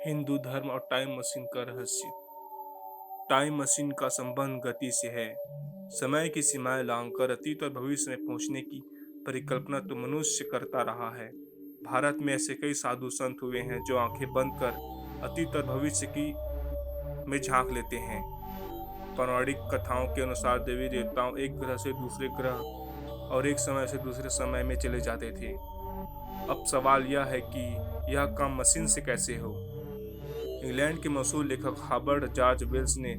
हिंदू धर्म और time machine का रहस्य। टाइम मशीन का संबंध गति से है। समय की सीमाएं लांघकर अतीत और भविष्य में पहुंचने की परिकल्पना तो मनुष्य करता रहा है। भारत में ऐसे कई साधु संत हुए हैं जो आंखें बंद कर अतीत और भविष्य की में झांक लेते हैं। पौराणिक कथाओं के अनुसार देवी देवताओं एक ग्रह से दूसरे ग्रह और एक समय से दूसरे समय में चले जाते थे। अब सवाल यह है कि यह काम मशीन से कैसे हो। इंग्लैंड के मशहूर लेखक हार्बर्ट जॉर्ज वेल्स ने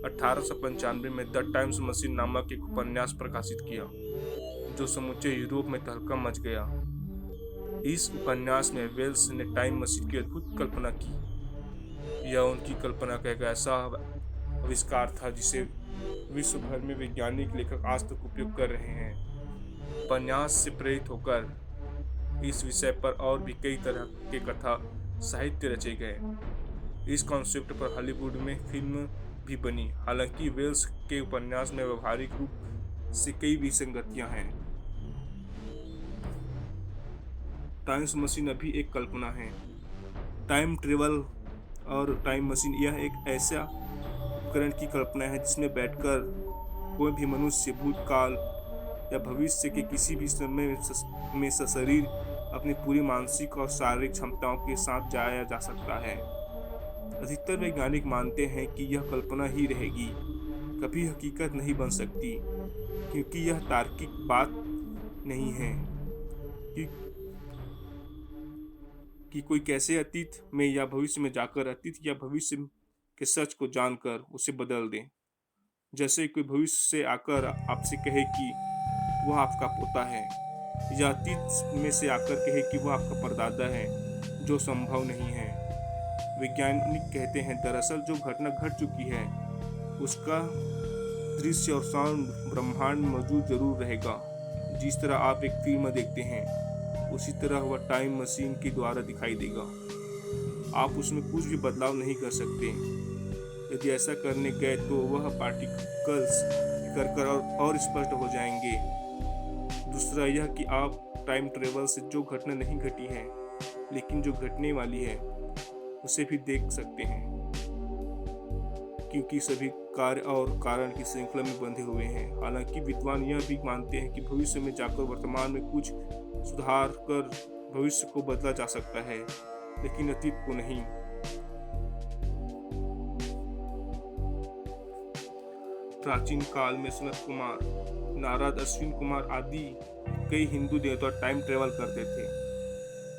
1895 में द टाइम्स मशीन नामक एक उपन्यास प्रकाशित किया, जो समूचे यूरोप में तहलका मच गया। इस उपन्यास में वेल्स ने टाइम मशीन की अद्भुत कल्पना की। यह उनकी कल्पना का एक ऐसा आविष्कार था जिसे विश्व भर में वैज्ञानिक लेखक आज तक उपयोग कर रहे हैं। उपन्यास से प्रेरित होकर इस विषय पर और भी कई तरह के कथा साहित्य रचे गए। इस कॉन्सेप्ट पर हॉलीवुड में फिल्म भी बनी। हालांकि वेल्स के उपन्यास में व्यवहारिक रूप से कई विसंगतियां हैं। टाइम्स मशीन अभी एक कल्पना है। टाइम ट्रेवल और टाइम मशीन यह एक ऐसा उपकरण की कल्पना है जिसमें बैठकर कोई भी मनुष्य भूतकाल या भविष्य के किसी भी समय में सशरीर अपनी पूरी मानसिक और शारीरिक क्षमताओं के साथ जाया जा सकता है। अधिकतर वैज्ञानिक मानते हैं कि यह कल्पना ही रहेगी, कभी हकीकत नहीं बन सकती, क्योंकि यह तार्किक बात नहीं है कि कोई कैसे अतीत में या भविष्य में जाकर अतीत या भविष्य के सच को जानकर उसे बदल दे। जैसे कोई भविष्य से आकर आपसे कहे कि वह आपका पोता है, या अतीत में से आकर कहे कि वह आपका परदादा है, जो संभव नहीं है। वैज्ञानिक कहते हैं दरअसल जो घटना घट चुकी है उसका दृश्य और साउंड ब्रह्मांड में मौजूद जरूर रहेगा। जिस तरह आप एक फिल्म देखते हैं उसी तरह वह टाइम मशीन के द्वारा दिखाई देगा। आप उसमें कुछ भी बदलाव नहीं कर सकते। यदि ऐसा करने गए तो वह पार्टिकल्स बिखर कर और स्पष्ट हो जाएंगे। दूसरा यह कि आप टाइम ट्रेवल से जो घटना नहीं घटी है लेकिन जो घटने वाली है उसे भी देख सकते हैं, क्योंकि सभी कार्य और कारण की श्रृंखला में बंधे हुए हैं। हालांकि विद्वान यह भी मानते हैं कि भविष्य में जाकर वर्तमान में कुछ सुधार कर भविष्य को बदला जा सकता है, लेकिन अतीत को नहीं। प्राचीन काल में सनत कुमार, नारद, अश्विन कुमार आदि कई हिंदू देवता टाइम ट्रेवल करते थे।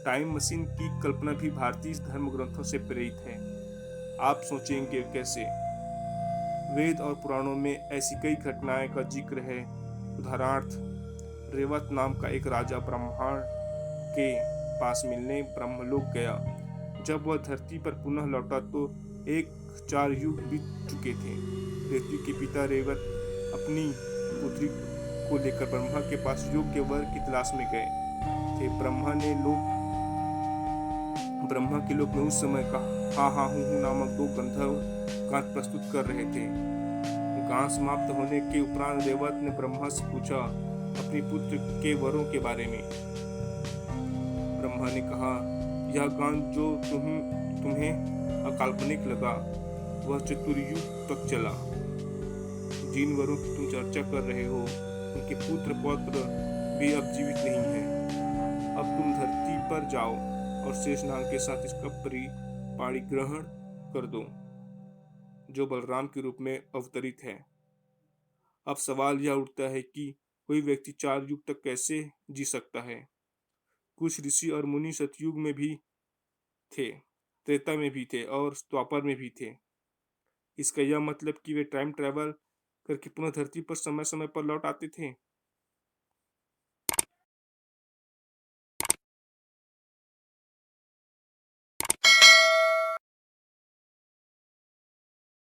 टाइम मशीन की कल्पना भी भारतीय धर्म ग्रंथों से प्रेरित है। आप सोचेंगे कैसे? वेद और पुराणों में ऐसी कई घटनाएं का जिक्र है। उदाहरणार्थ, रेवत नाम का एक राजा ब्रह्मांड के पास मिलने ब्रह्मलोक गया। जब वह धरती पर पुनः लौटा तो 4 युग बीत चुके थे। पृथ्वी के पिता रेवत अपनी पुत्री को लेकर ब्रह्मा के पास योग्य वर की तलाश में गए थे। ब्रह्मा के लोक में उस समय का हा हा हूँ नामक 2 गंधर्व गान प्रस्तुत कर रहे थे। गान समाप्त होने के उपरांत रेवत ने ब्रह्मा से पूछा अपनी पुत्र के वरों के बारे में। ब्रह्मा ने कहा, यह गान जो तुम्हें अकाल्पनिक लगा वह चतुर्युग तक चला। जिन वरों की तुम चर्चा कर रहे हो उनके पुत्र पौत्र भी अब जीवित नहीं हैं। अब तुम धरती पर जाओ और शेषनाग के साथ इसका परिग्रहण कर दो, जो बलराम के रूप में अवतरित है। अब सवाल यह उठता है कि कोई व्यक्ति 4 युग तक कैसे जी सकता है? कुछ ऋषि और मुनि सतयुग में भी थे, त्रेता में भी थे और द्वापर में भी थे। इसका यह मतलब कि वे टाइम ट्रैवल करके पुनः धरती पर समय समय पर लौट आते थे?